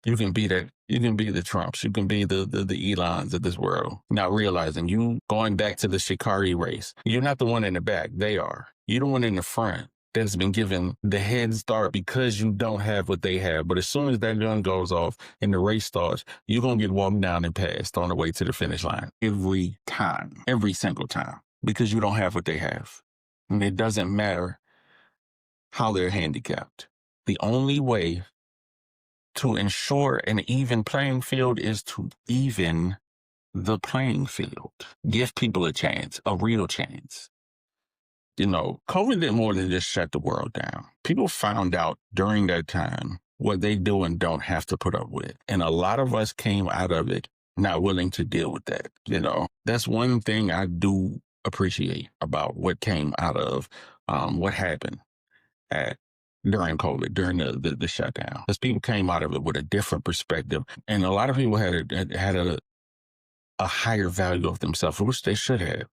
You can be that. You can be the Trumps. You can be the Elons of this world. Not realizing you going back to the Sha'Carri race. You're not the one in the back. They are. You're the one in the front that's been given the head start because you don't have what they have. But as soon as that gun goes off and the race starts, you're going to get walked down and passed on the way to the finish line. Every time. Every single time. Because you don't have what they have. And it doesn't matter how they're handicapped. The only way to ensure an even playing field is to even the playing field. Give people a chance, a real chance. You know, COVID did more than just shut the world down. People found out during that time what they do and don't have to put up with. And a lot of us came out of it not willing to deal with that. You know, that's one thing I do appreciate about what came out of what happened during COVID, during the shutdown. Because people came out of it with a different perspective. And a lot of people had a higher value of themselves, which they should have.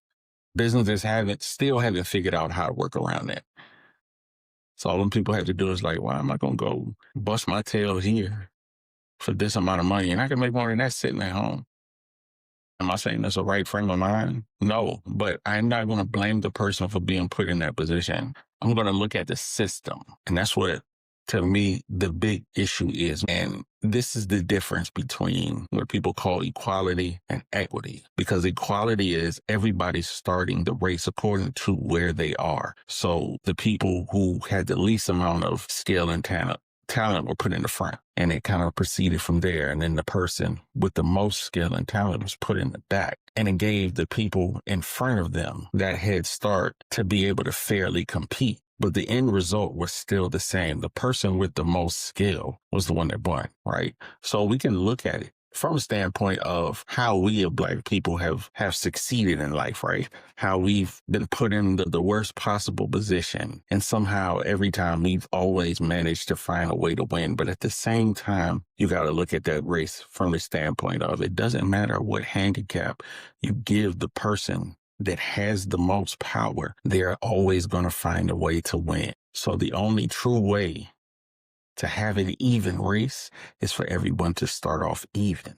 Businesses still haven't figured out how to work around that. So all them people have to do is like, why am I going to go bust my tail here for this amount of money? And I can make more than that sitting at home. Am I saying that's a right frame of mind? No, but I'm not going to blame the person for being put in that position. I'm going to look at the system. And that's what, to me, the big issue is. And this is the difference between what people call equality and equity. Because equality is everybody starting the race according to where they are. So the people who had the least amount of skill and talent were put in the front, and it kind of proceeded from there. And then the person with the most skill and talent was put in the back, and it gave the people in front of them that head start to be able to fairly compete. But the end result was still the same. The person with the most skill was the one that won, right? So we can look at it from a standpoint of how we as Black people have succeeded in life, right? How we've been put in the worst possible position. And somehow every time we've always managed to find a way to win. But at the same time, you got to look at that race from the standpoint of it doesn't matter what handicap you give the person that has the most power, they're always going to find a way to win. So the only true way to have an even race is for everyone to start off even.